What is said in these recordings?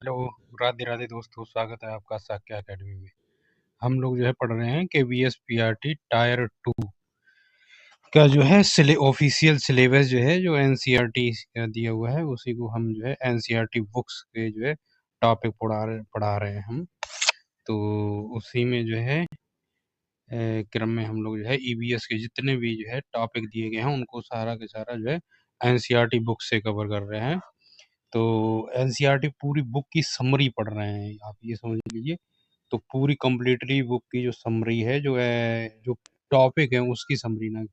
Hello, Radhe Radhe दोस्तों, स्वागत है आपका साक्य अकेडमी में। हम लोग जो है पढ़ रहे हैं केवीएस पीआरटी टायर 2 का जो है ऑफिशियल सिलेबस जो है जो एनसीईआरटी का दिया हुआ है उसी को हम जो है एनसीईआरटी बुक्स के जो है टॉपिक पढ़ा रहे हैं हम। तो उसी में जो है क्रम में हम लोग जो है ईवीएस के जितने भी जो है टॉपिक दिए गए हैं उनको सारा के सारा जो है एनसीईआरटी बुक से कवर कर रहे हैं। तो एनसीईआरटी पूरी बुक की समरी पढ़ रहे हैं, आप ये समझ लीजिए। तो पूरी कंप्लीटली बुक की जो समरी है जो टॉपिक है उसकी समरी ना,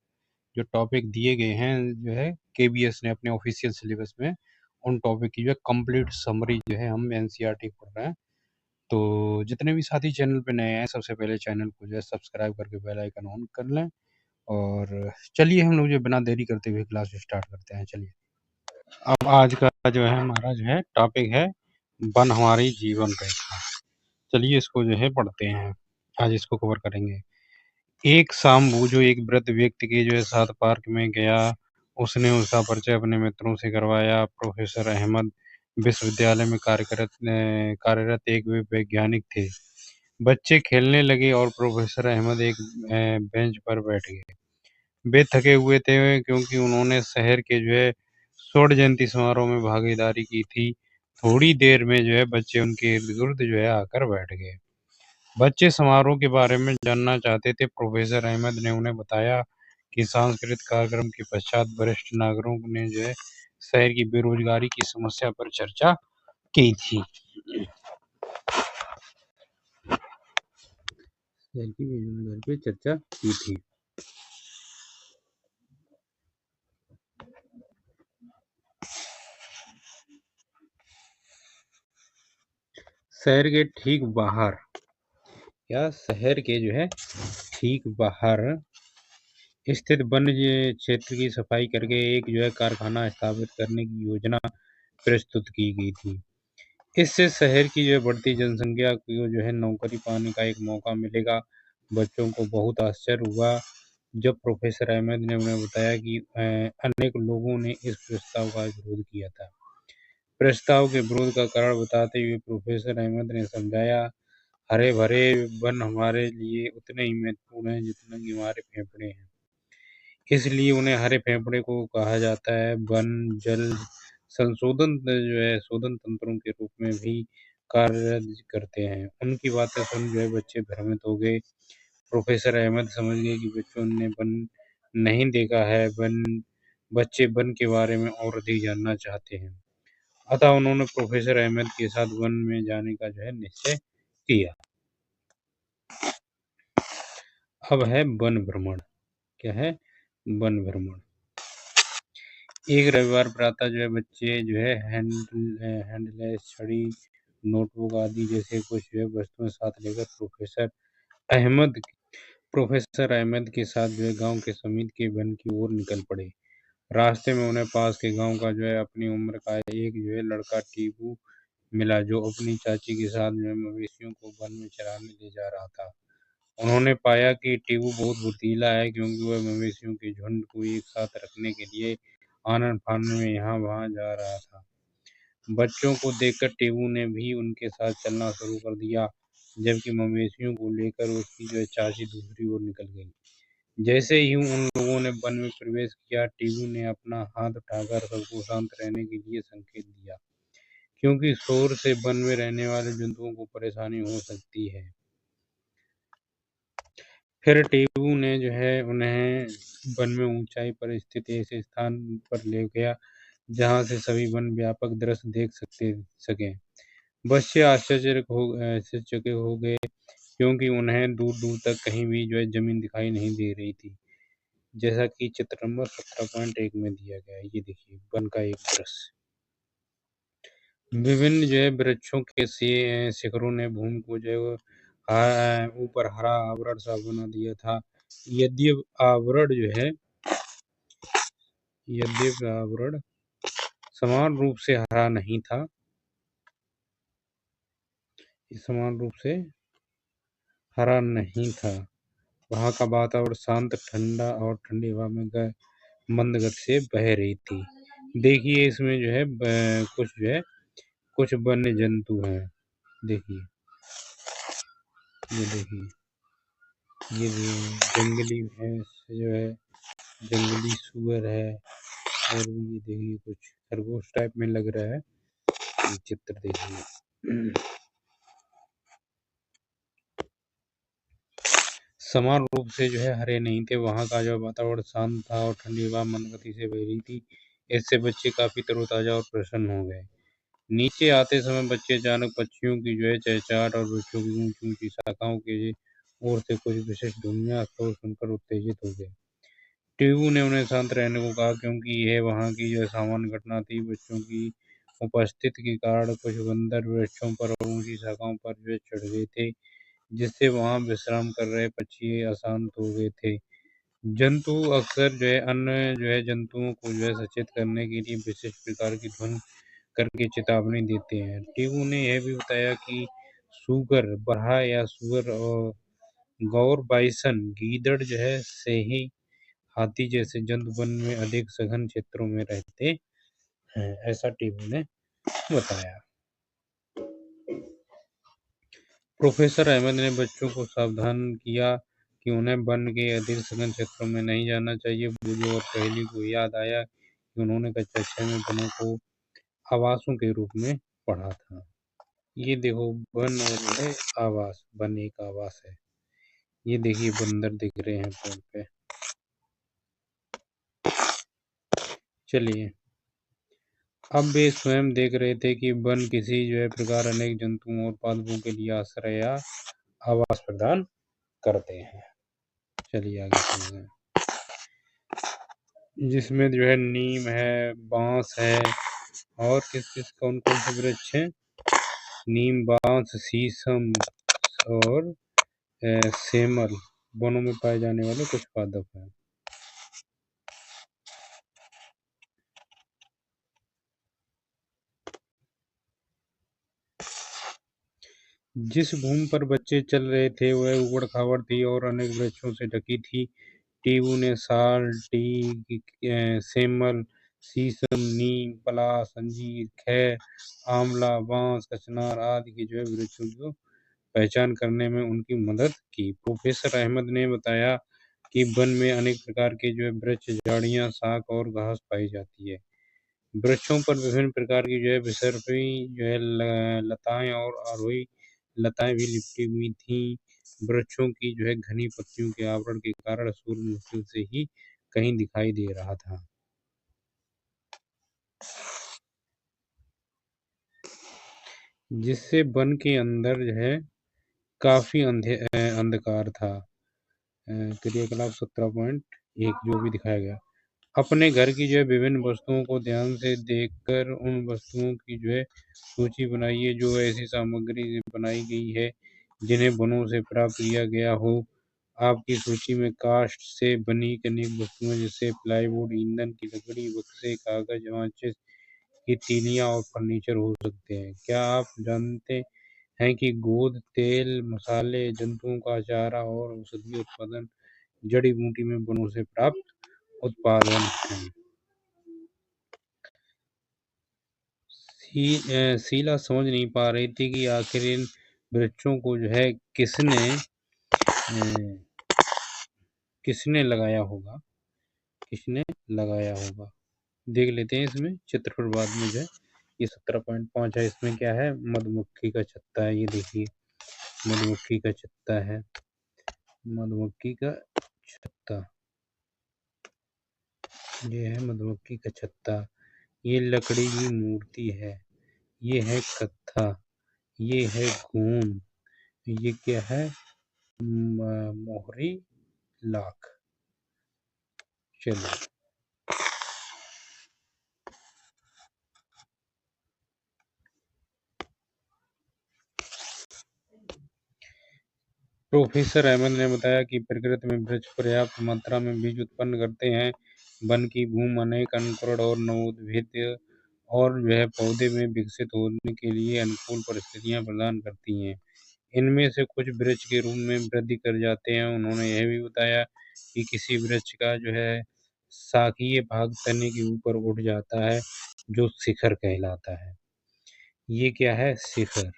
जो टॉपिक दिए गए हैं जो है केबीएस ने अपने ऑफिशियल सिलेबस में, उन टॉपिक की जो है कंप्लीट समरी जो है हम एनसीईआरटी पढ़ रहे हैं। तो जितने भी साथी चैनल पे नए हैं सबसे पहले चैनल को जो है सब्सक्राइब करके बेल आइकन ऑन कर लें। और चलिए हम लोग जो बिना देरी करते हुए क्लास स्टार्ट करते हैं। चलिए, अब आज का जो है हमारा जो है टॉपिक है वन हमारी जीवन रेखा। चलिए इसको जो है पढ़ते हैं, आज इसको कवर करेंगे। एक शाम वो जो एक वृद्ध व्यक्ति के जो है साथ पार्क में गया, उसने उसका परिचय अपने मित्रों से करवाया। प्रोफेसर अहमद विश्वविद्यालय में कार्यरत एक वैज्ञानिक थे। बच्चे खेलने लगे और प्रोफेसर अहमद एक बेंच पर बैठ गए। वे थके हुए थे क्योंकि उन्होंने शहर के जो है स्वर्ण जयंती समारोह में भागीदारी की थी। थोड़ी देर में जो है बच्चे उनके इर्द गिर्द जो है आकर बैठ गए। बच्चे समारोह के बारे में जानना चाहते थे। प्रोफेसर अहमद ने उन्हें बताया कि सांस्कृतिक कार्यक्रम के पश्चात वरिष्ठ नागरिकों ने जो है शहर की बेरोजगारी की समस्या पर चर्चा की थी। शहर की बेरोजगारी पर चर्चा की थी। शहर के ठीक बाहर या शहर के जो है ठीक बाहर स्थित वन्य क्षेत्र की सफाई करके एक जो है कारखाना स्थापित करने की योजना प्रस्तुत की गई थी। इससे शहर की जो है बढ़ती जनसंख्या को जो है नौकरी पाने का एक मौका मिलेगा। बच्चों को बहुत आश्चर्य हुआ जब प्रोफेसर अहमद ने उन्हें बताया कि अनेक लोगों ने इस प्रस्ताव का विरोध किया था। प्रस्ताव के विरोध का कारण बताते हुए प्रोफेसर अहमद ने समझाया, हरे भरे वन हमारे लिए उतने ही महत्वपूर्ण हैं जितना कि हमारे फेफड़े हैं। इसलिए उन्हें हरे फेफड़े को कहा जाता है। वन जल संशोधन जो है शोधन तंत्रों के रूप में भी कार्य करते हैं। उनकी बातें सुन जो है बच्चे भ्रमित हो गए। प्रोफेसर अहमद समझ गए कि बच्चों ने वन नहीं देखा है। बच्चे वन के बारे में और अधिक जानना चाहते हैं। अतः उन्होंने प्रोफेसर अहमद के साथ वन में जाने का जो है निश्चय किया। अब है वन भ्रमण। क्या है? वन भ्रमण। एक रविवार प्रातः जो है बच्चे जो है हैंडलेस छड़ी, नोटबुक आदि जैसे कुछ जो है वस्तुएं साथ लेकर प्रोफेसर अहमद के साथ जो है गांव के समीप के वन की ओर निकल पड़े। रास्ते में उन्हें पास के गांव का जो है अपनी उम्र का एक जो है लड़का टीपू मिला, जो अपनी चाची के साथ जो है मवेशियों को वन में चराने ले जा रहा था। उन्होंने पाया कि टीपू बहुत फुर्तीला है क्योंकि वह मवेशियों के झुंड को एक साथ रखने के लिए आनन फानन में यहाँ वहाँ जा रहा था। बच्चों को देखकर टीपू ने भी उनके साथ चलना शुरू कर दिया, जबकि मवेशियों को लेकर उसकी जो है चाची दूसरी ओर निकल गई। जैसे ही उन लोगों ने वन में प्रवेश किया, टीपू ने अपना हाथ उठाकर सबको शांत रहने के लिए संकेत दिया, क्योंकि शोर से वन में रहने वाले जंतुओं को परेशानी हो सकती है। फिर टीपू ने जो है उन्हें वन में ऊंचाई पर स्थित ऐसे स्थान पर ले गया जहां से सभी वन व्यापक दृश्य देख सकें। बच्चे आश्चर्यचकित हो गए क्योंकि उन्हें दूर दूर तक कहीं भी जो है जमीन दिखाई नहीं दे रही थी, जैसा कि चित्र नंबर 17.1 में दिया गया है। ये देखिए वन का एक दृश्य। विभिन्न जो है वृक्षों के शिखरों ने भूमि को जो है ऊपर हरा आवरण सा बना दिया था। यद्यपि आवरण समान रूप से हरा नहीं था, समान रूप से हरा नहीं था। वहाँ का वातावरण शांत, ठंडा और ठंडी हवा में मंद गति से बह रही थी। देखिए इसमें जो है कुछ जो है कुछ वन्य जंतु हैं। देखिए, ये देखिए, ये भी जंगली भैंस जो है, जंगली सूअर है, और भी ये देखिए कुछ खरगोश टाइप में लग रहा है। ये चित्र देखिए। समान रूप से जो है हरे नहीं थे। वहाँ का जो वातावरण शांत था और ठंडी हवा मंदगति से बह रही थी। इससे बच्चे काफी तरोताजा और प्रसन्न हो गए। नीचे आते समय बच्चे अचानक पक्षियों की जो है चहचहाट और वृक्षों की ऊंची ऊंची शाखाओं के ओर से कुछ विशिष्ट ध्वनियां शोर सुनकर उत्तेजित हो गए। टीबू ने उन्हें शांत रहने को कहा, क्योंकि यह वहाँ की जो सामान्य घटना थी। बच्चों की उपस्थिति के कारण कुछ बंदर वृक्षों पर और ऊंची शाखाओं पर जो है चढ़ गए थे, जिससे वहाँ विश्राम कर रहे पक्षी अशांत हो गए थे। जंतु अक्सर जो है अन्य जो है जंतुओं को जो है सचेत करने के लिए विशिष्ट प्रकार की ध्वनि करके चेतावनी देते हैं। टीबू ने यह भी बताया कि सूगर, बरहा या सुअर और गौर, बाइसन, गीदड़ जो है सही हाथी जैसे जंतु वन में अधिक सघन क्षेत्रों में रहते हैं। ऐसा टीबू ने बताया। प्रोफेसर अहमद ने बच्चों को सावधान किया कि उन्हें वन के अधिक सघन क्षेत्रों में नहीं जाना चाहिए। बूझो और पहेली को याद आया कि उन्होंने कक्षा 6 में वनों को आवासों के रूप में पढ़ा था। ये देखो, वन और जो है आवास, वन एक आवास है। ये देखिए बंदर दिख रहे हैं पेड़ पे। चलिए, अब वे स्वयं देख रहे थे कि वन किसी जो है प्रकार अनेक जंतुओं और पादपों के लिए आश्रय या आवास प्रदान करते हैं। चलिए आगे चलते हैं। जिसमें जो है नीम है, बांस है, और किस किस कौन कौन से वृक्ष हैं? नीम, बांस, शीशम और सेमल वनों में पाए जाने वाले कुछ पादप हैं। जिस भूमि पर बच्चे चल रहे थे वह ऊबड़-खाबड़ थी और अनेक वृक्षों से ढकी थी। टीबू ने साल, टीक, सेमल, शीशम, नीम, पलाश, अंजीर, खैर, आंवला, बांस, कचनार आदि के जो है वृक्षों को पहचान करने में उनकी मदद की। प्रोफेसर अहमद ने बताया कि वन में अनेक प्रकार के जो है वृक्ष, झाड़ियाँ, शाख और घास पाई जाती है। वृक्षों पर विभिन्न प्रकार की जो है विसर्पी जो है लताएं और आरोही लताएं भी लिपटी हुई थीं। वृक्षों की जो है घनी पत्तियों के आवरण के कारण सूर्य मुश्किल से ही कहीं दिखाई दे रहा था, जिससे वन के अंदर जो है काफी अंधकार था। क्रियाकलाप 17.1 जो भी दिखाया गया। अपने घर की जो है विभिन्न वस्तुओं को ध्यान से देखकर उन वस्तुओं की जो है सूची बनाइए जो ऐसी सामग्री से बनाई गई है जिन्हें वनों से प्राप्त किया गया हो। आपकी सूची में काष्ठ से बनी अनेक वस्तुएं जैसे प्लाईवुड, ईंधन की लकड़ी, बक्से, कागज, माचिस की तीलियां और फर्नीचर हो सकते हैं। क्या आप जानते हैं कि गोंद, तेल, मसाले, जंतुओं का चारा और औषधीय उत्पादन जड़ी बूटी में वनों से प्राप्त उत्पादन हैं। शीला समझ नहीं पा रही थी कि आखिर इन वृक्षों को जो है किसने लगाया होगा, किसने लगाया होगा। देख लेते हैं इसमें चित्र पर बाद में जो है। ये 17.5 है। इसमें क्या है? मधुमक्खी का छत्ता है। ये देखिए, मधुमक्खी का छत्ता है, मधुमक्खी का छत्ता। ये है मधुमक्खी का छत्ता। ये लकड़ी की मूर्ति है। ये है कत्था। ये है घूम। ये क्या है? मोहरी लाख। चलिए, प्रोफेसर अहमद ने बताया कि प्रकृति में वृक्ष पर्याप्त मात्रा में बीज उत्पन्न करते हैं। वन की भूमि अनेक अंकुरण और नवोदित और जो है पौधे में विकसित होने के लिए अनुकूल परिस्थितियां प्रदान करती हैं। इनमें से कुछ वृक्ष के रूप में वृद्धि कर जाते हैं। उन्होंने यह भी बताया कि किसी वृक्ष का जो है शाखीय भाग तने के ऊपर उठ जाता है, जो शिखर कहलाता है। ये क्या है? शिखर।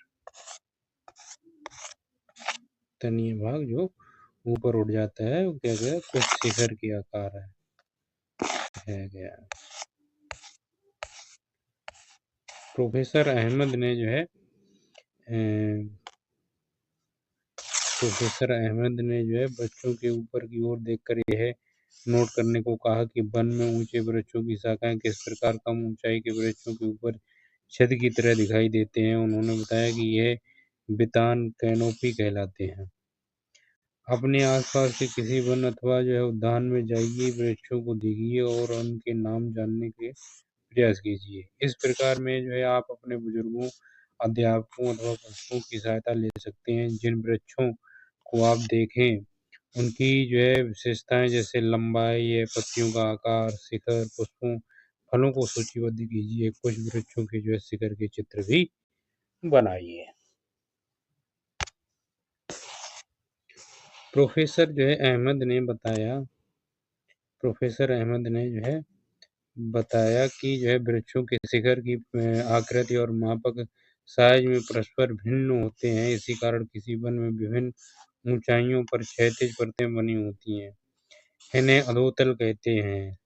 तनीय भाग जो ऊपर उठ जाता है वो क्या गया? कुछ शिखर के आकार है गया। प्रोफेसर अहमद ने जो है प्रोफेसर अहमद ने जो है बच्चों के ऊपर की ओर देखकर यह नोट करने को कहा कि वन में ऊंचे वृक्षों की शाखाएं किस प्रकार कम ऊंचाई के वृक्षों के ऊपर छत की तरह दिखाई देते हैं। उन्होंने बताया कि यह बितान कैनोपी कहलाते हैं। अपने आसपास के किसी वन अथवा जो है उद्यान में जाइए, वृक्षों को देखिए और उनके नाम जानने के प्रयास कीजिए। इस प्रकार में जो है आप अपने बुजुर्गों, अध्यापकों अथवा पुस्तकों की सहायता ले सकते हैं। जिन वृक्षों को आप देखें उनकी जो है विशेषताएं जैसे लंबाई या पत्तियों का आकार, शिखर, पुष्पों, फलों को सूचीबद्ध कीजिए। कुछ वृक्षों के जो है शिखर के चित्र भी बनाइए। प्रोफेसर जो है अहमद ने बताया प्रोफेसर अहमद ने जो है बताया कि जो है वृक्षों के शिखर की आकृति और मापक साइज में परस्पर भिन्न होते हैं। इसी कारण किसी वन में विभिन्न ऊंचाइयों पर क्षैतिज परतें बनी होती हैं। इन्हें अधोतल कहते हैं।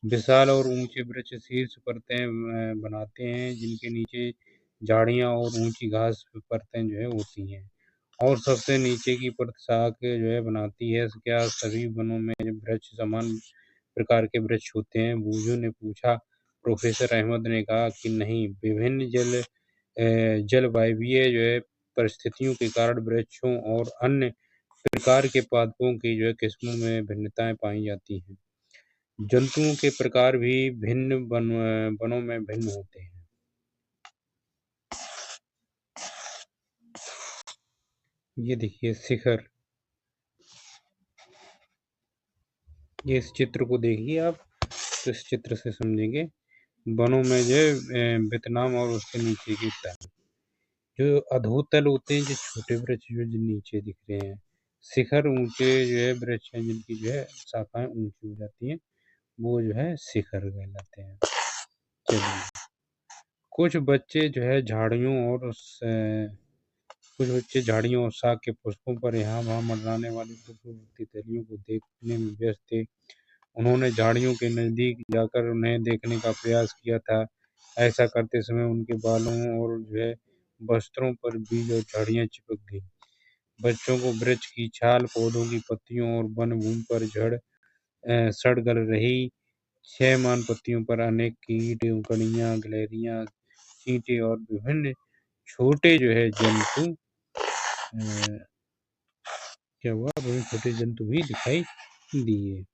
विशाल और ऊंचे वृक्ष शीर्ष परतें बनाते हैं, जिनके नीचे झाड़ियां और ऊंची घास परतें जो है होती हैं, और सबसे नीचे की परत शाख जो है बनाती है। क्या सभी वनों में वृक्ष समान प्रकार के वृक्ष होते हैं? बूझू ने पूछा। प्रोफेसर अहमद ने कहा कि नहीं, विभिन्न जलवायवीय जो है परिस्थितियों के कारण वृक्षों और अन्य प्रकार के पादपों की जो है किस्मों में भिन्नताएं पाई जाती हैं। जंतुओं के प्रकार भी भिन्न वनों में भिन्न होते हैं। ये देखिए शिखर, ये इस चित्र को देखिए आप, तो इस चित्र से समझेंगे वनों में जो है वियतनाम और उसके नीचे की तल, जो अधोतल होते हैं, जो छोटे वृक्ष जो नीचे दिख रहे हैं। शिखर ऊंचे जो है वृक्ष हैं, जिनकी जो है शाखाएं ऊंची हो जाती हैं, वो जो है शिखर कहलाते हैं। चलिए, कुछ बच्चे जो है झाड़ियों और कुछ बच्चे झाड़ियों और शाख के पुष्पों पर यहाँ वहाँ मंडराने वाली खूबसूरत तितलियों को देखने में व्यस्त थे। उन्होंने झाड़ियों के नजदीक जाकर उन्हें देखने का प्रयास किया था। ऐसा करते समय उनके बालों और जो है वस्त्रों पर बीज और झाड़ियाँ चिपक गईं। बच्चों को वृक्ष की छाल, पौधों की पत्तियों और वन भूमि पर सड़ गल रही क्षयमान पत्तियों पर अनेक कीट, कड़ियाँ, गिलहरियाँ, चींटी और विभिन्न छोटे जो है जंतु क्या हुआ, विभिन्न छोटे जंतु भी दिखाई दिए।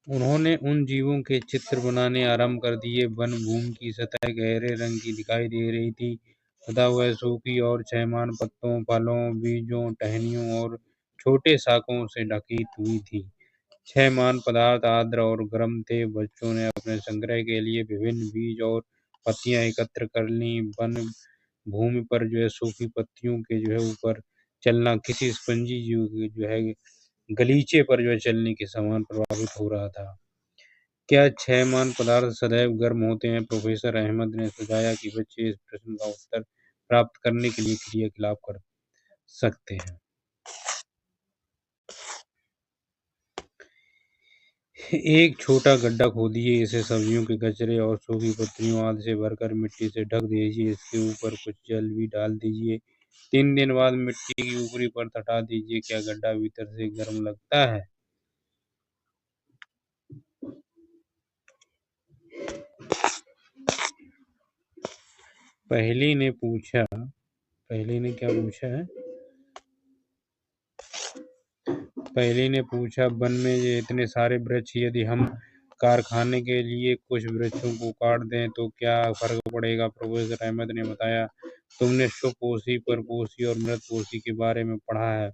उन्होंने उन जीवों के चित्र बनाने आरंभ कर दिए। वन भूमि की सतह गहरे रंग की दिखाई दे रही थी तथा वह सूखी और क्षयमान पत्तों, फलों, बीजों, टहनियों और छोटे शाखों से ढकी हुई थी। क्षयमान पदार्थ आर्द्र और गर्म थे। बच्चों ने अपने संग्रह के लिए विभिन्न बीज और पत्तियां एकत्र कर लीं। वन भूमि पर जो है सूखी पत्तियों के जो है ऊपर चलना किसी स्पंजी जीव के जो है गलीचे पर जो है चलने के समान प्रभावित हो रहा था। क्या क्षयमान पदार्थ सदैव गर्म होते हैं? प्रोफेसर अहमद ने सुझाया कि बच्चे इस प्रश्न का उत्तर प्राप्त करने के लिए क्रियाकलाप कर सकते हैं। एक छोटा गड्ढा खोदिए, इसे सब्जियों के कचरे और सूखी पत्तियों आदि से भरकर मिट्टी से ढक दीजिए। इसके ऊपर कुछ जल भी डाल दीजिए। 3 दिन बाद मिट्टी की ऊपरी परत हटा दीजिए। क्या गड्ढा भीतर से गर्म लगता है? पहली ने क्या पूछा है? पहली ने पूछा, वन में ये इतने सारे वृक्ष, यदि हम कारखाने के लिए कुछ वृक्षों को काट दें तो क्या फर्क पड़ेगा? प्रोफेसर अहमद ने बताया, तुमने सुपोषी, परपोषी और मृतपोषी के बारे में पढ़ा है।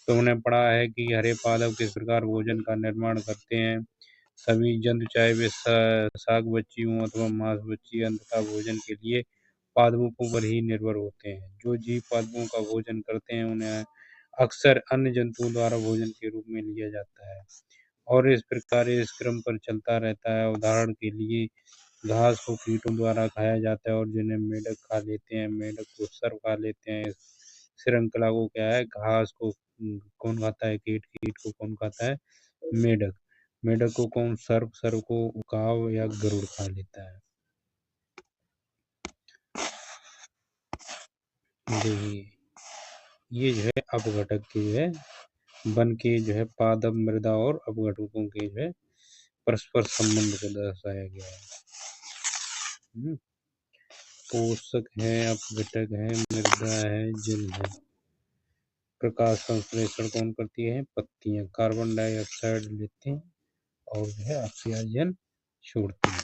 तुमने पढ़ा है कि हरे पादप किस प्रकार भोजन का निर्माण करते हैं। सभी जंतु, चाहे वे शाक बच्ची हों अथवा मांस बच्ची, अंततः भोजन के लिए पादपों पर ही निर्भर होते हैं। जो जीव पादपों का भोजन करते हैं उन्हें अक्सर अन्य जंतुओं द्वारा भोजन के रूप में लिया जाता है। और इस प्रकार ये इस क्रम पर चलता रहता है। उदाहरण के लिए घास को कीटों द्वारा खाया जाता है और जिन्हें मेंढक खा लेते हैं, मेंढक को सर्प खा लेते हैं। इस श्रृंखला को क्या है, घास को कौन खाता है, कीट, कीट को कौन खाता है, मेंढक, मेंढक को कौन, सर्प, सर्प को उकाब या गरुड़ खा लेता है। देखिए ये जो है अपघटक के जो है वन के जो है पादप, मृदा और अपघटकों के जो है परस्पर संबंध को दर्शाया गया है। पोषक है, अपघटक है, मृदा है, जल है। प्रकाश संश्लेषण कौन करती है, पत्तियां कार्बन डाइऑक्साइड लेते हैं और जो है ऑक्सीजन छोड़ती है।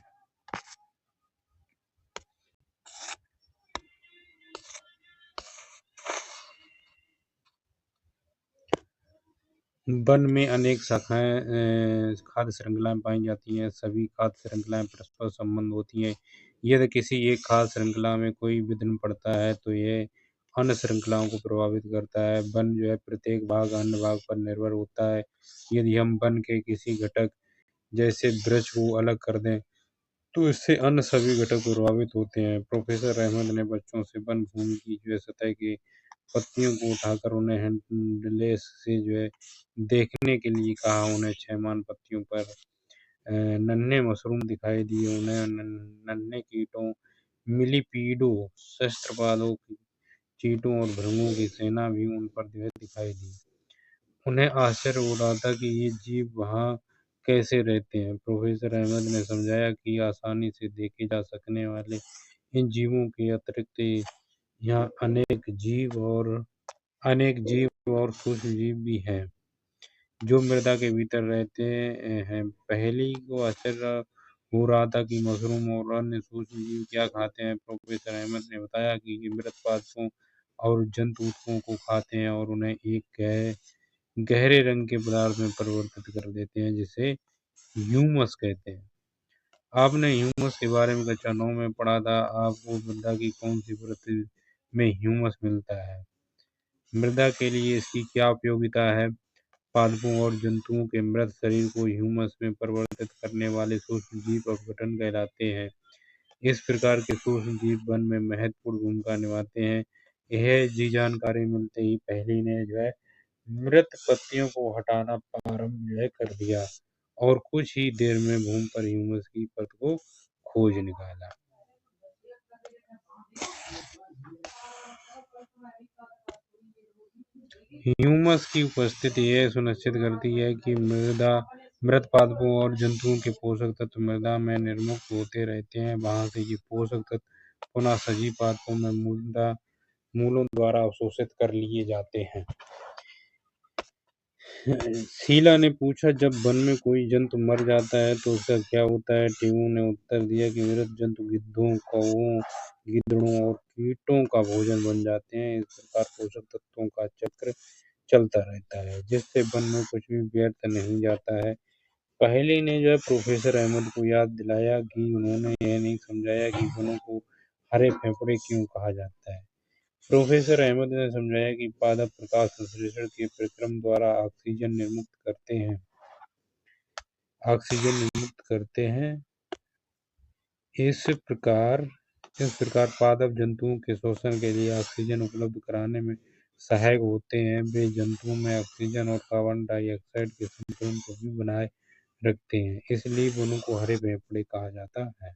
वन में अनेक शाखाएं खाद्य श्रृंखलाएं पाई जाती हैं। सभी खाद्य श्रृंखलाएं परस्पर संबंध होती हैं। यदि किसी एक खाद्य श्रृंखला में कोई विघ्न पड़ता है तो यह अन्य श्रृंखलाओं को प्रभावित करता है। वन जो है प्रत्येक भाग अन्य भाग पर निर्भर होता है। यदि हम वन के किसी घटक जैसे वृक्ष को अलग कर दें तो इससे अन्य सभी घटक प्रभावित होते हैं। प्रोफेसर अहमद ने बच्चों से वन भूमि की जो है सतह की पत्तियों को उठाकर उन्हें हैंडले से जो है देखने के लिए कहा। उन्हें 6 पत्तियों पर नन्हे मशरूम दिखाई दिए। उन्हें नन्हे कीटों, मिलीपीडों, सहस्त्रपादों, चींटों और भृंगों की सेना भी उन पर जो है दिखाई दी। उन्हें आश्चर्य हो रहा था कि ये जीव वहाँ कैसे रहते हैं। प्रोफेसर अहमद ने समझाया कि आसानी से देखे जा सकने वाले इन जीवों के अतिरिक्त यहाँ अनेक जीव और सूक्ष्म जीव भी हैं जो मृदा के भीतर रहते हैं। पहली को आश्चर्य हो रहा था कि मशरूम और अन्य सूक्ष्म जीव क्या खाते हैं। प्रोफेसर अहमद ने बताया कि ये मृत पादपों और जंतु ऊतकों को खाते हैं और उन्हें एक गहरे रंग के पदार्थ में परिवर्तित कर देते हैं जिसे ह्यूमस कहते हैं। आपने ह्यूमस के बारे में कक्षा 9 में पढ़ा था। आपको मृदा की कौन सी परत में ह्यूमस मिलता है? मृदा के लिए इसकी क्या उपयोगिता है? पादपों और जंतुओं के मृत शरीर को ह्यूमस में परिवर्तित करने वाले सूक्ष्म जीव अपघटन कहलाते हैं। इस प्रकार के सूक्ष्म जीव वन में महत्वपूर्ण भूमिका निभाते हैं। यह जी जानकारी मिलते ही पहली ने जो है मृत पत्तियों को हटाना प्रारंभ जो है कर दिया और कुछ ही देर में भूमि पर ह्यूमस की परत को खोज निकाला। ह्यूमस की उपस्थिति यह सुनिश्चित करती है कि मृत पादपों और जंतुओं के पोषक तत्व मृदा में निर्मुक्त होते रहते हैं। वहां से ये पोषक तत्व पुनः सजीव पादपों में मूलों द्वारा अवशोषित कर लिए जाते हैं। शीला ने पूछा, जब वन में कोई जंतु मर जाता है तो उसका क्या होता है? टीमू ने उत्तर दिया कि मृत जंतु गिद्धों, कौवों, गिद्धड़ों और कीटों का भोजन बन जाते हैं। इस प्रकार पोषक तत्वों का चक्र चलता रहता है जिससे वन में कुछ भी व्यर्थ नहीं जाता है। पहले ने जो है प्रोफेसर अहमद को याद दिलाया कि उन्होंने यह नहीं समझाया कि वनों को हरे फेफड़े क्यों कहा जाता है। प्रोफेसर अहमद ने समझाया कि पादप प्रकाश संश्लेषण के प्रक्रम द्वारा ऑक्सीजन निर्मुक्त करते हैं। इस प्रकार पादप जंतुओं के श्वसन के लिए ऑक्सीजन उपलब्ध कराने में सहायक होते हैं। वे जंतुओं में ऑक्सीजन और कार्बन डाइऑक्साइड के संतुलन को भी बनाए रखते हैं। इसलिए वनों को हरे फेफड़े कहा जाता है।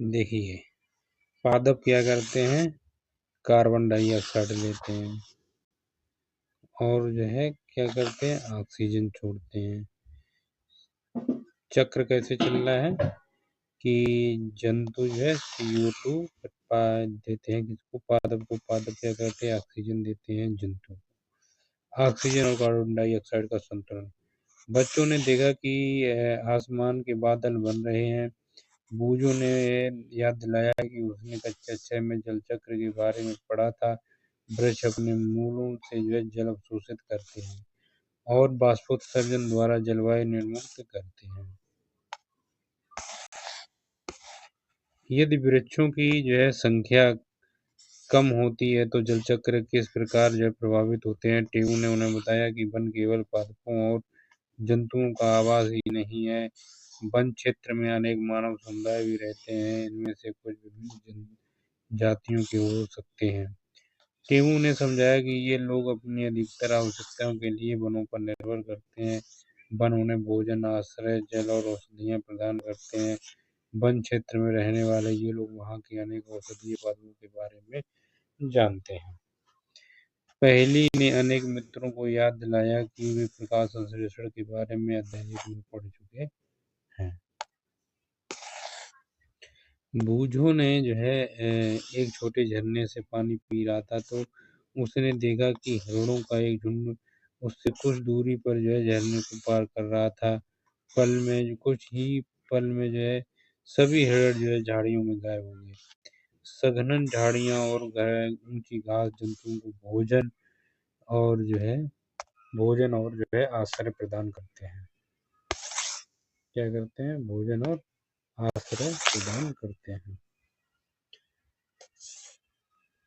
देखिए पादप क्या करते हैं, कार्बन डाइऑक्साइड लेते हैं और जो है क्या करते हैं, ऑक्सीजन छोड़ते हैं। चक्र कैसे चल रहा है कि जंतु जो है CO2 देते हैं किसको, पादप को। पादप क्या करते हैं, ऑक्सीजन देते हैं जंतु। ऑक्सीजन और कार्बन डाइऑक्साइड का संतुलन। बच्चों ने देखा कि आसमान के बादल बन रहे हैं। बूझों ने याद दिलाया कि उसने कक्षा 6 में जल चक्र के बारे में पढ़ा था। वृक्ष अपने मूलों से जो है जल अवशोषित करते हैं और बाष्पोत्सर्जन द्वारा जलवायु निर्मुक्त करते हैं। यदि वृक्षों की जो है संख्या कम होती है तो जल चक्र किस प्रकार जो है प्रभावित होते हैं। टेऊ ने उन्हें बताया कि वन केवल पादपों और जंतुओं का आवास ही नहीं है। वन क्षेत्र में अनेक मानव समुदाय भी रहते हैं, इनमें से कुछ विभिन्न जातियों के हो सकते हैं। टेमू ने समझाया कि ये लोग अपनी अधिकतर आवश्यकताओं के लिए वनों पर निर्भर करते हैं। वन उन्हें भोजन, आश्रय, जल और औषधियाँ प्रदान करते हैं। वन क्षेत्र में रहने वाले ये लोग वहाँ के अनेक औषधीय पौधों के बारे में जानते हैं। पहेली ने अनेक मित्रों को याद दिलाया कि वे प्रकाश संश्लेषण के बारे में अध्ययन में पढ़ चुके हैं। बूझो ने जो है एक छोटे झरने से पानी पी रहा था, तो उसने देखा कि हिरणों का एक झुंड उससे कुछ दूरी पर जो है झरने को पार कर रहा था। कुछ ही पल में जो है सभी हिरण जो है झाड़ियों में गायब हो गए। सघन झाड़ियां और ऊंची घास जंतुओं को भोजन और जो है आश्रय प्रदान करते हैं। क्या करते हैं? भोजन और आश्रय प्रदान करते हैं।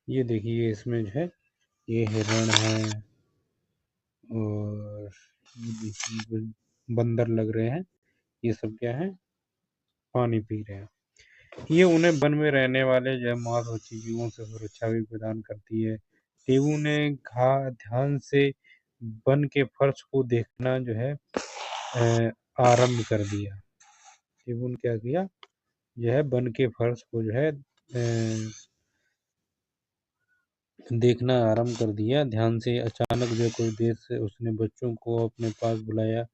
ये देखिए, इसमें जो है ये हिरण है और ये देखिए बंदर लग रहे हैं। ये सब क्या है? पानी पी रहे हैं। ये उन्हें वन में रहने वाले जो है मांसभक्षी जीवों से सुरक्षा भी प्रदान करती है। टेबू ने ध्यान से वन के फर्श को देखना जो है आरंभ कर दिया। टेबू ने क्या किया? जो है वन के फर्श को जो है देखना आरंभ कर दिया ध्यान से। अचानक जो कुछ देर से उसने बच्चों को अपने पास बुलाया।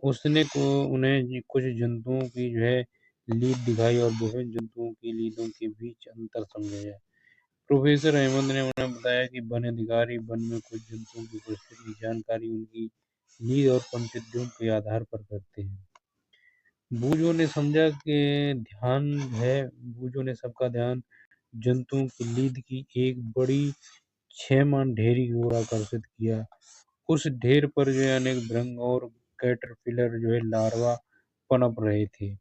उसने को उन्हें कुछ जंतुओं की जो है लीद दिखाई और विभिन्न जंतुओं की लीदों के बीच अंतर समझाया। प्रोफेसर अहमद ने उन्हें बताया कि वन अधिकारी वन में कुछ जंतुओं की उपस्थिति की जानकारी उनकी लीद और पंचद्यों के आधार पर करते हैं। बूझो ने समझा कि ध्यान है बूझो ने सबका ध्यान जंतुओं की लीद की एक बड़ी छेमान ढेरी की ओर आकर्षित किया। उस ढेर पर जो है अनेक भृंग और कैटरपिलर जो है लार्वा पनप रहे थे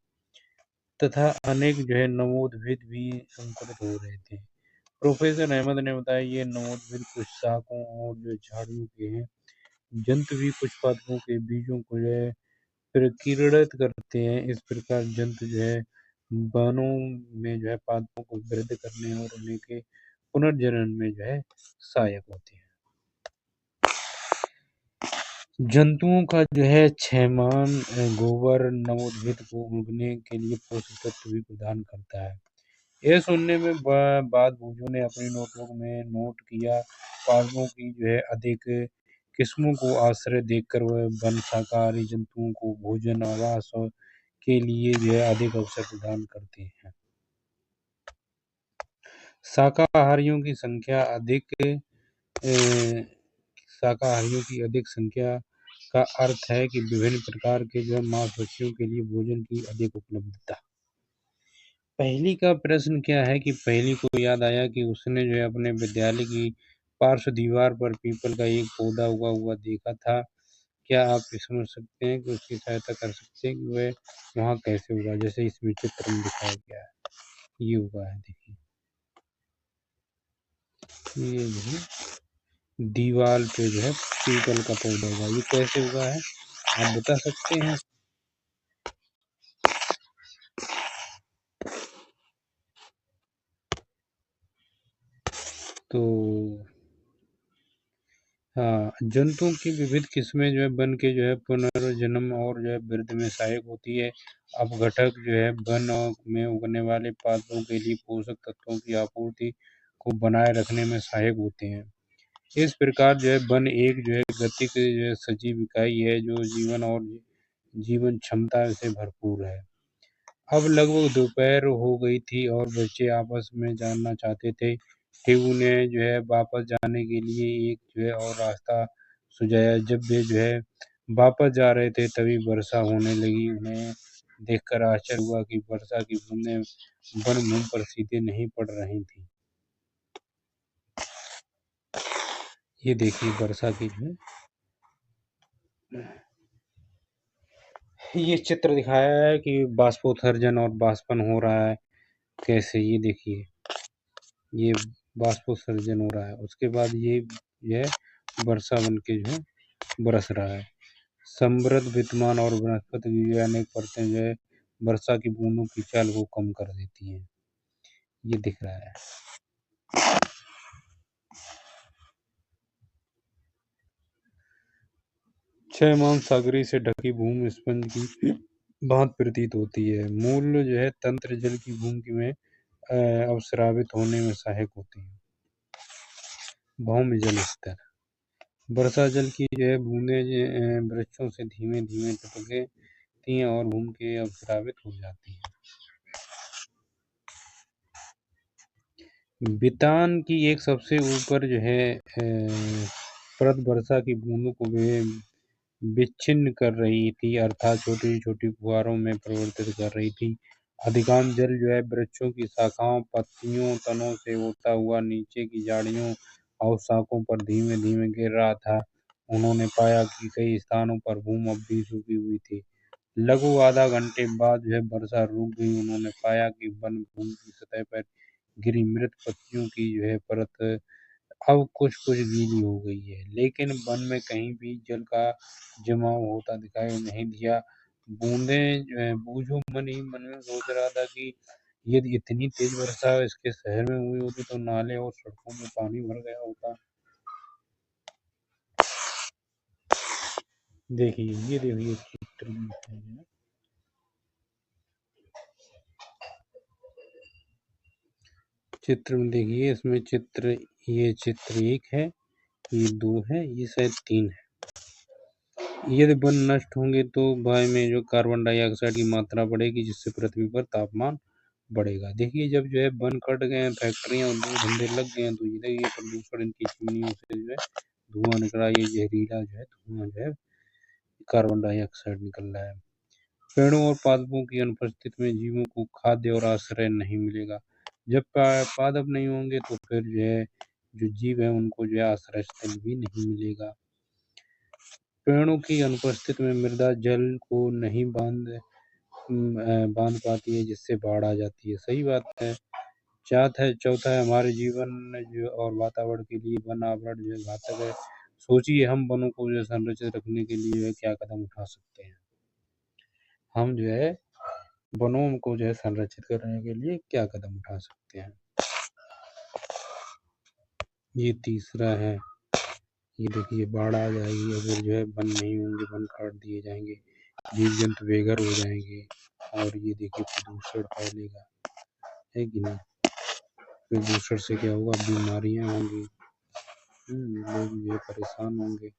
तथा अनेक जो है नवोद्भिद भी अंकुरित हो रहे थे। प्रोफेसर अहमद ने बताया ये नवोद्भिद कुछ शाकों और जो झाड़ियों के हैं। जंतु भी कुछ पादपों के बीजों को जो है प्रकीर्णित करते हैं। इस प्रकार जंतु जो है वनों में जो है पादपों को वृद्धि करने और उन्हें के पुनर्जनन में जो है सहायक होते हैं। जंतुओं का जो है छेमान गोबर नवोद्भिद को उगने के लिए पोषक तत्व भी प्रदान करता है। यह सुनने में बाद बूझो ने अपनी नोटबुक में नोट किया। पादपों की जो है अधिक किस्मों को आश्रय देकर वह वन शाकाहारी जंतुओं को भोजन आवास के लिए जो है अधिक अवसर प्रदान करते हैं। शाकाहारियों की संख्या अधिक शाकाहारियों की अधिक संख्या का अर्थ है कि विभिन्न प्रकार के जो है मांसभक्षियों के लिए भोजन की अधिक उपलब्धता। पहेली का प्रश्न क्या है कि पहेली को याद आया कि उसने जो है अपने विद्यालय की पार्श्व दीवार पर पीपल का एक पौधा उगा हुआ देखा था। क्या आप समझ सकते हैं कि उसकी सहायता कर सकते हैं कि वह वहाँ कैसे उगा? जैसे इसमें चित्र में दिखाया गया है, ये उगा है देखिए। ये जो है दीवार पे जो है पीपल का पौधा उगा, ये कैसे उगा है आप बता सकते हैं? तो हाँ, जंतुओं की विविध किस्में जो है वन के जो है पुनर्जन्म और जो है वृद्धि में सहायक होती है। अपघटक जो है वन में उगने वाले पादपों के लिए पोषक तत्वों की आपूर्ति को बनाए रखने में सहायक होते हैं। इस प्रकार जो है वन एक जो है गतिक जो है सजीव इकाई है जो जीवन और जीवन क्षमता से भरपूर है। अब लगभग दोपहर हो गई थी और बच्चे आपस में जानना चाहते थे। टेबू ने जो है वापस जाने के लिए एक जो है और रास्ता सुझाया। जब वे जो है वापस जा रहे थे तभी वर्षा होने लगी। उन्हें देखकर आश्चर्य हुआ कि वर्षा की बूंदें वन मुंह पर सीधे नहीं पड़ रही थी। ये देखिए वर्षा की जो है ये चित्र दिखाया है कि बाष्पोत्सर्जन और बाष्पन हो रहा है कैसे। ये देखिए ये बाष्पोत्सर्जन हो रहा है, उसके बाद ये जो है वर्षा बन के जो है बरस रहा है। समृद्ध विद्यमान और वनस्पति की जो है अनेक परतें जो है वर्षा की बूंदों की चाल को कम कर देती हैं। ये दिख रहा है। छह मांस सागरी से ढकी भूमि स्पंज की भांति प्रतीत होती है। मूल जो है तंत्र जल की भूमि में अवस्रावित होने में सहायक होते हैं। भौम जल स्तर वर्षा जल की जो है बूंदें वृक्षों से धीमे धीमे टपकती हैं और भूमि के अवस्रावित हो जाती हैं। बितान की एक सबसे ऊपर जो है परत वर्षा की बूंदों को विच्छिन्न कर रही थी, अर्थात छोटी छोटी फुहारों में परिवर्तित कर रही थी। अधिकांश जल जो है वृक्षों की शाखाओं, पत्तियों, तनों से उड़ता हुआ नीचे की झाड़ियों और शाखों पर धीमे धीमे गिर रहा था। उन्होंने पाया कि कई स्थानों पर भूमि अब भी सूखी हुई थी। लगभग आधा घंटे बाद जो है वर्षा रुक गई। उन्होंने पाया कि वन भूमि की सतह पर गिरी मृत पत्तियों की जो है परत अब कुछ कुछ गीली हो गई है, लेकिन वन में कहीं भी जल का जमाव होता दिखाई नहीं दिया। बूंदें जो है बूझो मन ही मन में सोच रहा था कि यदि इतनी तेज वर्षा इसके शहर में हुई होती तो नाले और सड़कों में पानी भर गया होता। देखिए ये देखिए चित्र में है। चित्र में देखिए इसमें चित्र ये चित्र 1 है, ये 2 है, ये शायद 3 है। यदि वन नष्ट होंगे तो वायु में जो कार्बन डाइऑक्साइड की मात्रा बढ़ेगी, जिससे पृथ्वी पर तापमान बढ़ेगा। देखिए जब जो है वन कट गए हैं, फैक्ट्रियाँ उद्योग धंधे लग गए हैं, तो ये प्रदूषण इनकी चिमनियों से जो है धुआं निकल रहा है। ये जहरीला जो है धुआं जो है कार्बन डाइऑक्साइड निकल रहा है। पेड़ों और पादपों की अनुपस्थिति में जीवों को खाद्य और आश्रय नहीं मिलेगा। जब पादप नहीं होंगे तो फिर जो है जो जीव है उनको जो है आश्रय स्थल भी नहीं मिलेगा। पेड़ों की अनुपस्थिति में मृदा जल को नहीं बांध पाती है, जिससे बाढ़ आ जाती है। सही बात है। चौथा है हमारे जीवन जो और वातावरण के लिए वन आवरण जो है घातक है। सोचिए हम वनों को जो है संरक्षित रखने के लिए जो है क्या कदम उठा सकते हैं। हम जो है वनों को जो है संरक्षित करने के लिए क्या कदम उठा सकते हैं। ये तीसरा है, ये देखिए बाढ़ आ जाएगी अगर जो है वन नहीं होंगे, वन काट दिए जाएंगे, जीव जंतु बेघर हो जाएंगे और ये देखिए प्रदूषण फैलेगा, है कि नहीं। प्रदूषण से क्या होगा, बीमारियां होंगी, लोग जो है परेशान होंगे।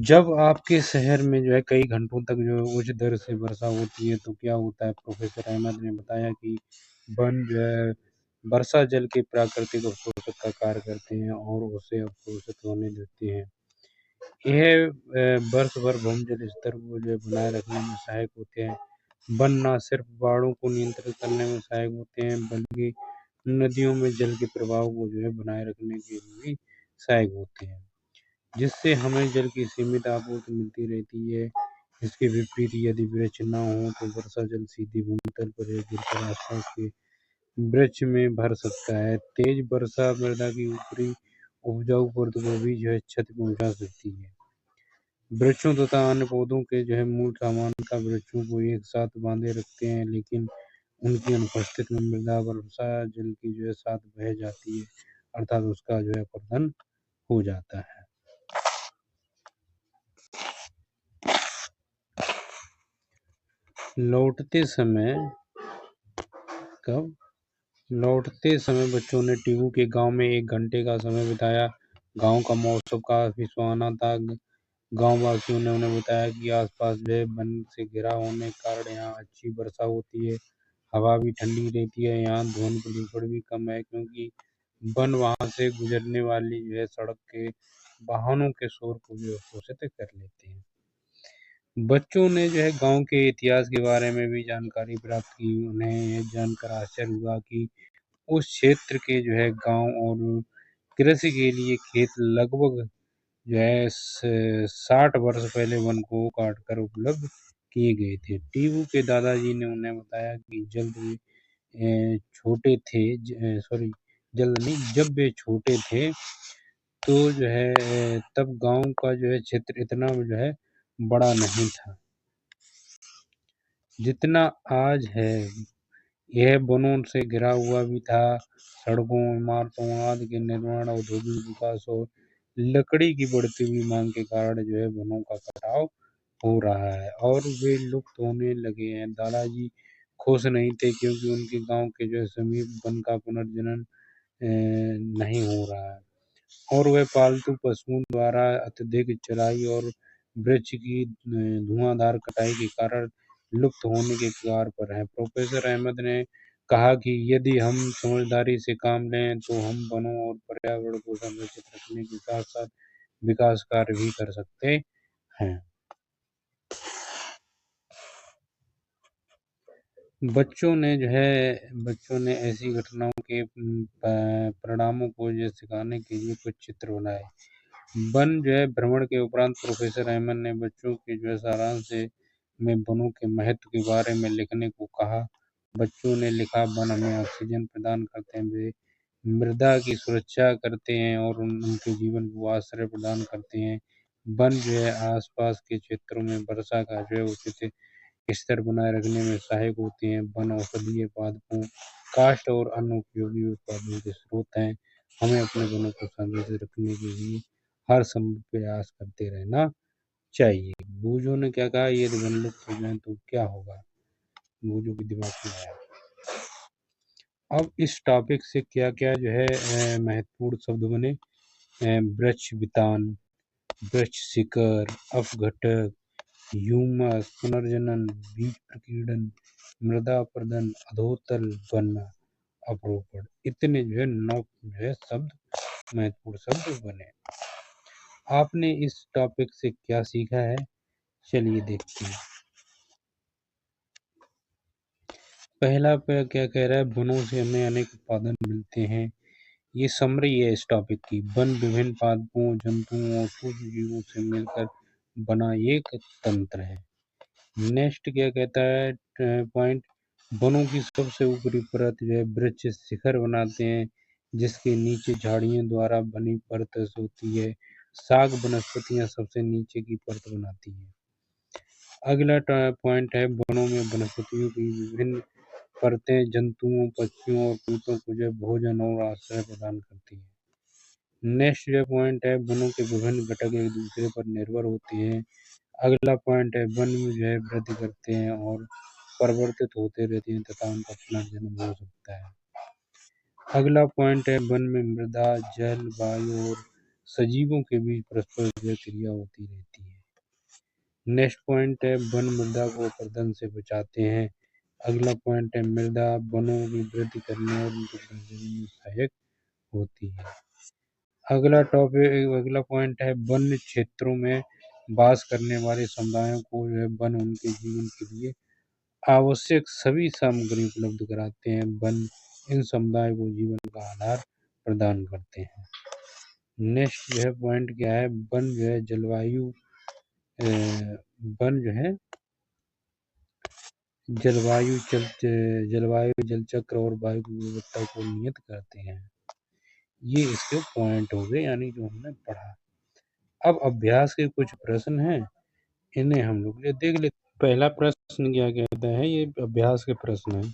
जब आपके शहर में जो है कई घंटों तक जो है उच्च दर से वर्षा होती है तो क्या होता है। प्रोफेसर अहमद ने बताया कि वन जो है वर्षा जल के प्राकृतिक अवशोषक का कार्य करते हैं और उसे अवशोषित होने देते हैं। यह वर्ष भर भूजल स्तर को जो है बनाए रखने में सहायक होते हैं। वन न सिर्फ बाढ़ों को नियंत्रित करने में सहायक होते हैं, बल्कि नदियों में जल के प्रवाह को जो है बनाए रखने के लिए भी सहायक होते हैं, जिससे हमें जल की सीमित आपूर्ति मिलती रहती है। इसके विपरीत यदि वृक्ष न हो तो वर्षा जल सीधे भूतल पर गिरकर आसपास के वृक्ष में भर सकता है। तेज वर्षा मृदा की ऊपरी उपजाऊ परत को भी जो है क्षति पहुंचा सकती है। वृक्षों तथा अन्य पौधों के जो है मूल सामान्यतः वृक्षों को एक साथ बांधे रखते हैं, लेकिन उनकी अनुपस्थिति में मृदा वर्षा जल की जो है साथ बह जाती है, अर्थात उसका जो है अपरदन हो जाता है। लौटते समय बच्चों ने टीहू के गांव में 1 घंटे का समय बिताया। गांव का मौसम काफी सुहाना था। गांव वासियों ने उन्हें बताया कि आसपास जो है वन से घिरा होने के कारण यहाँ अच्छी वर्षा होती है, हवा भी ठंडी रहती है, यहाँ ध्वनि प्रदूषण भी कम है, क्योंकि वन वहाँ से गुजरने वाली जो है सड़क के वाहनों के शोर को भी अवशोषित कर लेते हैं। बच्चों ने जो है गांव के इतिहास के बारे में भी जानकारी प्राप्त की। उन्हें यह जानकर आश्चर्य हुआ कि उस क्षेत्र के जो है गांव और कृषि के लिए खेत लगभग जो है 60 वर्ष पहले वन को काटकर उपलब्ध किए गए थे। टीहू के दादाजी ने उन्हें बताया कि छोटे थे, सॉरी जल्द नहीं, जब वे छोटे थे तो जो है तब गाँव का जो है क्षेत्र इतना जो है बड़ा नहीं था, जितना आज है। यह वनों से घिरा हुआ भी था। सड़कों, इमारतों आदि के निर्माण, औद्योगिक विकास और लकड़ी की बढ़ती हुई मांग के कारण जो है वनों का कटाव हो रहा है और वे लुप्त होने लगे हैं। दादाजी खुश नहीं थे क्योंकि उनके गांव के जो है समीप वन का पुनर्जनन नहीं हो रहा है और वह पालतू पशुओं द्वारा अत्यधिक चराई और वृक्ष की धुआंधार कटाई के कारण लुप्त होने के कगार पर हैं। प्रोफेसर अहमद ने कहा कि यदि हम समझदारी से काम लें तो हम वनों और पर्यावरण को संरक्षित रखने के साथ साथ विकास कार्य भी कर सकते हैं। बच्चों ने ऐसी घटनाओं के परिणामों को जो सिखाने के लिए कुछ चित्र बनाए। वन जो है भ्रमण के उपरांत प्रोफेसर अहमद ने बच्चों के जो है सारांश से में वनों के महत्व के बारे में लिखने को कहा। बच्चों ने लिखा, वन हमें ऑक्सीजन प्रदान करते हैं, वे मृदा की सुरक्षा करते हैं और उनके जीवन को आश्रय प्रदान करते हैं। वन जो है आसपास के क्षेत्रों में वर्षा का जो है उचित स्तर बनाए रखने में सहायक होते हैं। वन औषधीय पादपों, काष्ठ और अन्य उपयोगी उत्पादों के स्रोत हैं। हमें अपने वनों को संरक्षित रखने के लिए हर संभव प्रयास करते रहना चाहिए। बूझों ने क्या कहा, यदि वन लुप्त हो जाए तो क्या होगा? बूझों के दिमाग में आया। अब इस टॉपिक से क्या क्या जो है महत्वपूर्ण शब्द बने। वृक्ष वितान, वृक्ष शिकर, अपघटक, ह्यूमस, पुनर्जनन, बीज प्रकीर्णन, मृदा अपरदन, अधोतल बनना, अपरोपण। इतने जो है 9 जो है शब्द महत्वपूर्ण शब्द बने। आपने इस टॉपिक से क्या सीखा है, चलिए देखते हैं। पहला क्या कह रहा है, वनों से हमें अनेक उत्पादन मिलते हैं। ये समरी है इस टॉपिक की। वन विभिन्न पादपों, जंतुओं और सूक्ष्म जीवों से मिलकर बना एक तंत्र है। नेक्स्ट क्या कहता है पॉइंट, वनों की सबसे ऊपरी परत जो है वृक्ष शिखर बनाते हैं, जिसके नीचे झाड़ियों द्वारा बनी परत होती है। शाक वनस्पतियां सबसे नीचे की परत बनाती हैं। अगला पॉइंट है, वनों में वनस्पतियों की विभिन्न परतें जंतुओं, पक्षियों और कीटों को जो भोजन और आश्रय प्रदान करती हैं। नेक्स्ट जो पॉइंट है, वनों के विभिन्न घटक एक दूसरे पर निर्भर होते हैं। अगला पॉइंट है, वन में जो है वृद्धि करते हैं और परिवर्तित होते रहते हैं तथा उनका पुनर्जन्म हो सकता है। अगला पॉइंट है, वन में मृदा, जल, वायु और सजीवों के बीच परस्पर क्रिया होती रहती है। नेक्स्ट पॉइंट है, वन मृदा को अपरदन से बचाते हैं। अगला पॉइंट है, मृदा वनों की वृद्धि करने और उनके पुनर्जन्म में सहायक होती है। अगला पॉइंट है, वन क्षेत्रों में वास करने वाले समुदायों को जो है वन उनके जीवन के लिए आवश्यक सभी सामग्री उपलब्ध कराते हैं। वन इन समुदायों को जीवन का आधार प्रदान करते हैं। नेक्स्ट जो है पॉइंट क्या है, वन जो है वन जो है जलवायु, जल चक्र और वायु की गुणवत्ता को नियत करते हैं। ये इसके पॉइंट हो गए, यानी जो हमने पढ़ा। अब अभ्यास के कुछ प्रश्न हैं, इन्हें हम लोग देख लेते। पहला प्रश्न क्या कहता है, ये अभ्यास के प्रश्न है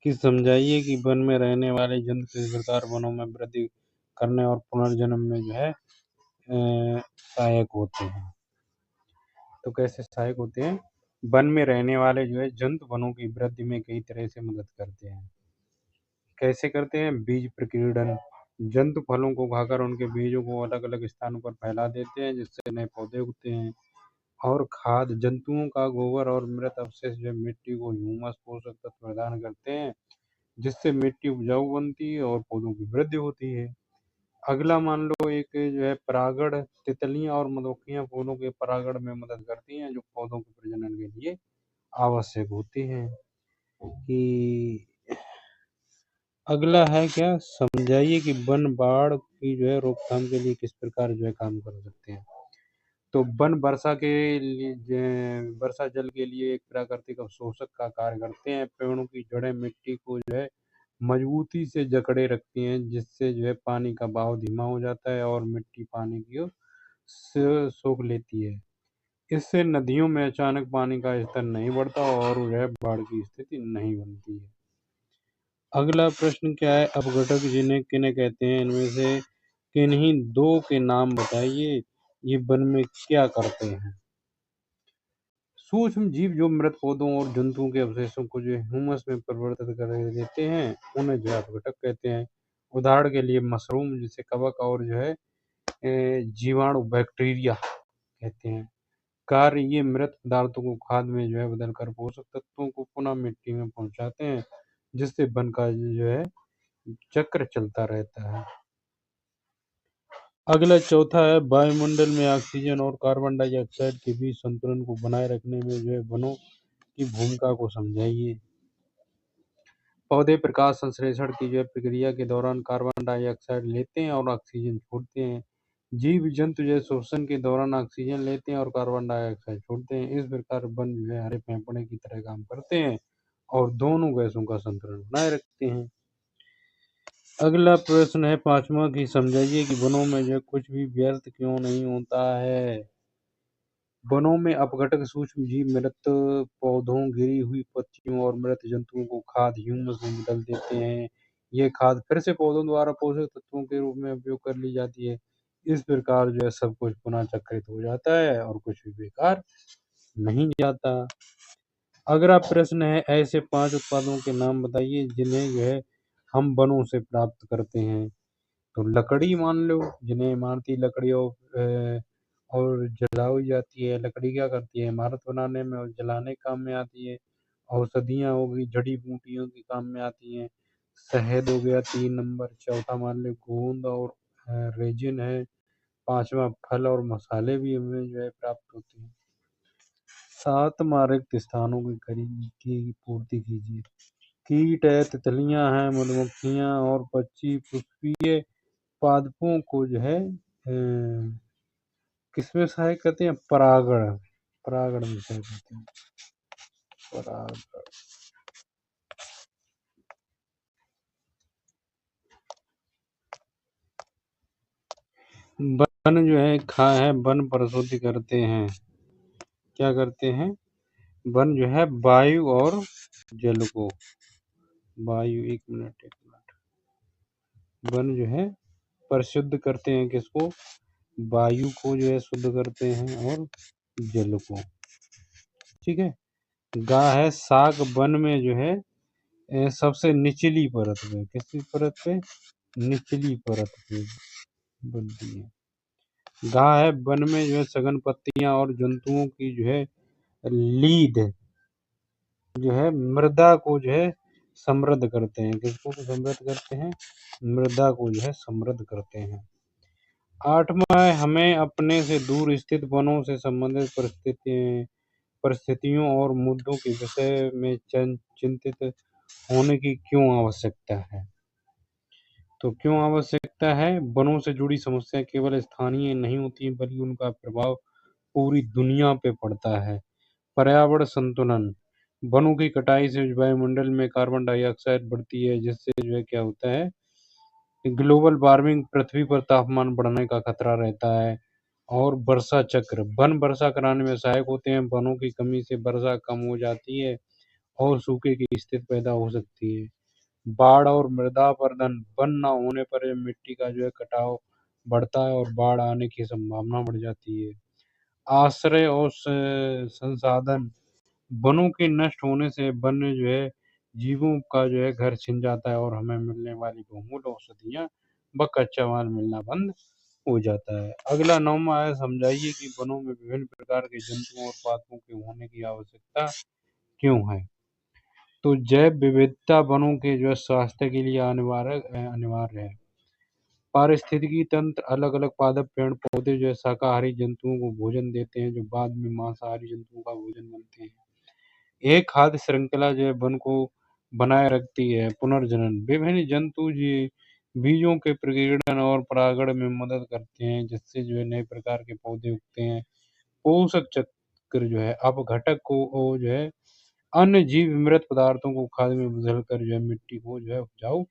कि समझाइए कि वन में रहने वाले जंतु किस प्रकार वनों में वृद्धि करने और पुनर्जन्म में जो है सहायक होते हैं। तो कैसे सहायक होते हैं? वन में रहने वाले जो है जंतु वनों की वृद्धि में कई तरह से मदद करते हैं। कैसे करते हैं? बीज प्रकीर्णन, जंतु फलों को खाकर उनके बीजों को अलग अलग स्थानों पर फैला देते हैं, जिससे नए पौधे उगते हैं। और खाद, जंतुओं का गोबर और मृत अवशेष जो मिट्टी को ह्यूमस पोषक तत्व प्रदान करते हैं, जिससे मिट्टी उपजाऊ बनती है और पौधों की वृद्धि होती है। अगला मान लो एक जो है परागण, तितलियां और मधुमक्खियां फूलों के परागण में मदद करती हैं, जो पौधों के प्रजनन के लिए आवश्यक होती हैं। कि अगला है क्या, समझाइए कि वन बाढ़ की जो है रोकथाम के लिए किस प्रकार जो है काम कर सकते हैं। तो वन वर्षा जल के लिए एक प्राकृतिक अवशोषक का कार्य करते हैं। पेड़ों की जड़ें मिट्टी को जो है मजबूती से जकड़े रखती हैं, जिससे जो है पानी का बहाव धीमा हो जाता है और मिट्टी पानी की सोख लेती है। इससे नदियों में अचानक पानी का स्तर नहीं बढ़ता और वह बाढ़ की स्थिति नहीं बनती है। अगला प्रश्न क्या है, अपघटक जिन्हें किन्हें कहते हैं, इनमें से किन्हीं दो के नाम बताइए। ये वन में क्या करते हैं? सूक्ष्म जीव जो मृत पौधों और जंतुओं के अवशेषों को जो है ह्यूमस में परिवर्तित कर देते हैं, उन्हें जो है अपघटक कहते हैं। उदाहरण के लिए मशरूम, जिसे कवक और जो है जीवाणु बैक्टीरिया कहते हैं। कार्य ये मृत पदार्थों को खाद में जो है बदलकर पोषक तत्वों को पुनः मिट्टी में पहुंचाते हैं, जिससे वन का जो है चक्र चलता रहता है। अगला चौथा है, वायुमंडल में ऑक्सीजन और कार्बन डाइऑक्साइड के बीच संतुलन को बनाए रखने में जो है वनों की भूमिका को समझाइए। पौधे प्रकाश संश्लेषण की जो है प्रक्रिया के दौरान कार्बन डाइऑक्साइड लेते हैं और ऑक्सीजन छोड़ते हैं। जीव जंतु जो है श्वसन के दौरान ऑक्सीजन लेते हैं और कार्बन डाइऑक्साइड छोड़ते हैं। इस प्रकार वन जो है हरे फेफड़े की तरह काम करते हैं और दोनों गैसों का संतुलन बनाए रखते हैं। अगला प्रश्न है पांचवा, की समझाइए कि वनों में जो है कुछ भी व्यर्थ क्यों नहीं होता है। वनों में अपघटक सूक्ष्म जीव मृत पौधों, गिरी हुई पत्तियों और मृत जंतुओं को खाद ह्यूमस में बदल देते हैं। ये खाद फिर से पौधों द्वारा पोषक तत्वों के रूप में उपयोग कर ली जाती है। इस प्रकार जो है सब कुछ पुनः चक्रित हो जाता है और कुछ भी बेकार नहीं जाता। अगला प्रश्न है, ऐसे 5 उत्पादों के नाम बताइए जिन्हें जो है हम वनों से प्राप्त करते हैं। तो लकड़ी मान लो, जिन्हें इमारती लकड़ियों और जलाई जाती है। लकड़ी क्या करती है, इमारत बनाने में और जलाने के काम में आती है। औषधियाँ हो गई, जड़ी बूटियों के काम में आती हैं। शहद हो गया 3 नंबर। चौथा मान लो गोंद और रेजिन है। पांचवा फल और मसाले भी हमें जो है प्राप्त होते हैं। सातवां रिक्त स्थानों की खरीद की पूर्ति कीजिए। कीट है, तितलियां हैं, मधुमक्खियां और पक्षी पुष्पीय पादपों को जो है किसमें सहायक करते हैं, परागण परागण में सहायक करते हैं। परागण। वन जो है वन परिशुद्धि करते हैं। क्या करते हैं, वन जो है वायु और जल को, एक मिनट, वन जो है परिशुद्ध करते हैं, किसको, वायु को जो है शुद्ध करते हैं और जल को। ठीक है। गा है, साग वन में जो है सबसे निचली परत पे, किसकी परत पे, निचली परत पे बनती है। घाह है, वन में जो है सघन पत्तियां और जंतुओं की जो है लीद जो है मृदा को जो है समृद्ध करते हैं। किसको समृद्ध करते हैं, मृदा को जो है समृद्ध करते हैं। आठवां है, हमें अपने से दूर स्थित वनों से संबंधित परिस्थितियों और मुद्दों के विषय में चिंतित होने की क्यों आवश्यकता है। तो क्यों आवश्यकता है, वनों से जुड़ी समस्या केवल स्थानीय नहीं होती बल्कि उनका प्रभाव पूरी दुनिया पे पड़ता है। पर्यावरण संतुलन, वनों की कटाई से वायुमंडल में कार्बन डाइऑक्साइड बढ़ती है, जिससे जो है क्या होता है, ग्लोबल वार्मिंग, पृथ्वी पर तापमान बढ़ने का खतरा रहता है। और वर्षा चक्र, वन वर्षा कराने में सहायक होते हैं। वनों की कमी से वर्षा कम हो जाती है और सूखे की स्थिति पैदा हो सकती है। बाढ़ और मृदा अपरदन, वन न होने पर मिट्टी का जो है कटाव बढ़ता है और बाढ़ आने की संभावना बढ़ जाती है। आश्रय और संसाधन, वनों के नष्ट होने से वन्य जो है जीवों का जो है घर छिन जाता है और हमें मिलने वाली बहुमूल्य औषधियाँ व कच्चा माल मिलना बंद हो जाता है। अगला 9वां है, समझाइए कि वनों में विभिन्न प्रकार के जंतुओं और पादपों के होने की आवश्यकता क्यों है। तो जैव विविधता वनों के जो है स्वास्थ्य के लिए अनिवार्य है। पारिस्थितिकी तंत्र, अलग अलग पादप पेड़ पौधे जो है शाकाहारी जंतुओं को भोजन देते हैं, जो बाद में मांसाहारी जंतुओं का भोजन बनते हैं। एक खाद्य श्रृंखला जो है वन को बनाए रखती है। पुनर्जनन, विभिन्न जंतु जी बीजों के प्रकीर्णन और परागण में मदद करते हैं, जिससे जो है नए प्रकार के पौधे उगते हैं। पोषक चक्र जो है अपघटक को जो है अन्य जीव मृत पदार्थों को खाद में बदलकर जो है मिट्टी को जो है उपजाऊ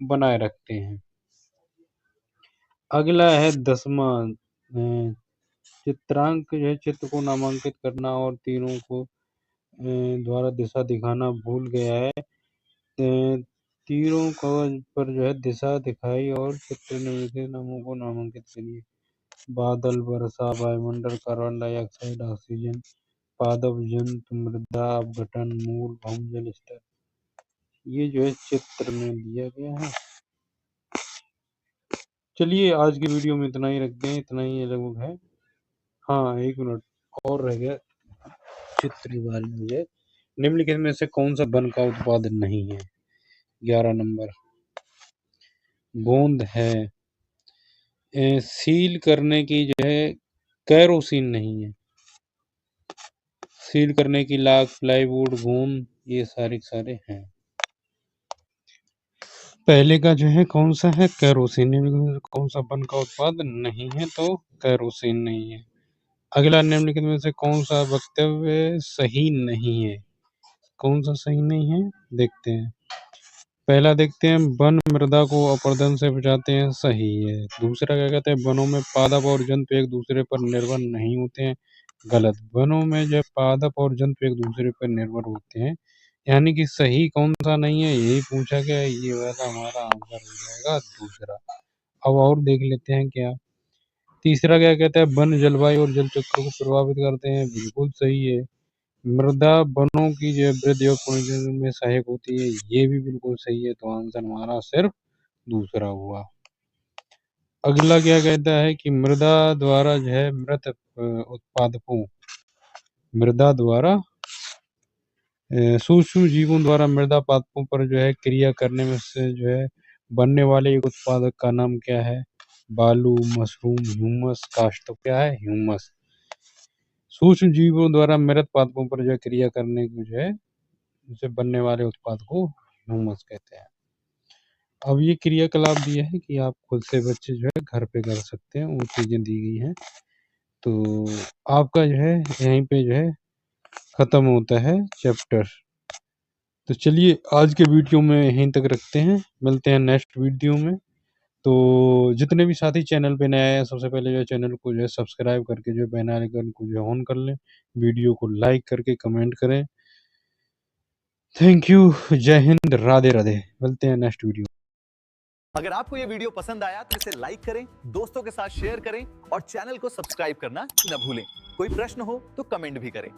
बनाए रखते हैं। अगला है 10वां चित्रांक जो है चित्र को नामांकित करना और तीरों को द्वारा दिशा दिखाना भूल गया है। तीरों को पर जो है दिशा दिखाई और चित्र निम्नलिखित नामों को नामांकित करिए। बादल, वर्षा, वायुमंडल, कार्बन डाइऑक्साइड, ऑक्सीजन, पादप, जंतु, मृदा अपघटन, मूल, भौमजल स्तर। ये जो है चित्र में दिया गया है। चलिए आज की वीडियो में इतना ही रखते हैं, इतना ही लगभग है। हाँ, 1 मिनट और रह गया चित्र के बारे में। मुझे निम्नलिखित में से कौन सा वन का उत्पाद नहीं है? 11 नंबर गोंद है। सील करने की जो है कैरोसिन नहीं है। सील करने की लाख, प्लाईवुड, गोंद, ये सारे के सारे हैं। पहले का जो है कौन सा है? कैरोसिन। निम्नलिखित में कौन सा वन का उत्पाद नहीं है? तो कैरोसिन नहीं है। अगला निम्नलिखित में से कौन सा वक्तव्य सही नहीं है? कौन सा सही नहीं है देखते हैं। पहला देखते हैं, वन मृदा को अपरदन से बचाते हैं, सही है। दूसरा क्या कहते हैं, वनों में पादप और जंतु एक दूसरे पर निर्भर नहीं होते हैं, गलत। वनों में जब पादप और जंतु एक दूसरे पर निर्भर होते हैं, यानी कि सही कौन सा नहीं है यही पूछा गया है, ये वाला हमारा आंसर हो जाएगा दूसरा। अब और देख लेते हैं क्या। तीसरा क्या कहता है, वन जलवायु और जल चक्र को प्रभावित करते हैं, बिल्कुल सही है। मृदा वनों की जो है वृद्धि और पुनर्जनन में सहायक होती है, ये भी बिल्कुल सही है। तो आंसर हमारा सिर्फ दूसरा हुआ। अगला क्या कहता है कि मृदा द्वारा जो है मृत उत्पादकों, मृदा द्वारा सूक्ष्म जीवों द्वारा मृदा पादपों पर जो है क्रिया करने में से जो है बनने वाले एक उत्पादक का नाम क्या है? बालू, मशरूम, ह्यूमस, काष्ठ। तो क्या है? ह्यूमस। सूक्ष्म जीवों द्वारा मृत पादपों पर जो है क्रिया करने को जो है से बनने वाले उत्पाद को ह्यूमस कहते हैं। अब ये क्रियाकलाप दिया है कि आप खुद से बच्चे जो है घर पे कर सकते हैं, वो चीज़ें दी गई हैं। तो आपका जो है यहीं पे जो है ख़त्म होता है चैप्टर। तो चलिए आज के वीडियो में यहीं तक रखते हैं, मिलते हैं नेक्स्ट वीडियो में। तो जितने भी साथी चैनल पे नए आए हैं, सबसे पहले जो है चैनल को जो है सब्सक्राइब करके जो है बेल आइकन को जो है ऑन कर लें, वीडियो को लाइक करके कमेंट करें। थैंक यू, जय हिंद, राधे राधे। मिलते हैं नेक्स्ट वीडियो। अगर आपको ये वीडियो पसंद आया तो इसे लाइक करें, दोस्तों के साथ शेयर करें और चैनल को सब्सक्राइब करना न भूलें। कोई प्रश्न हो तो कमेंट भी करें।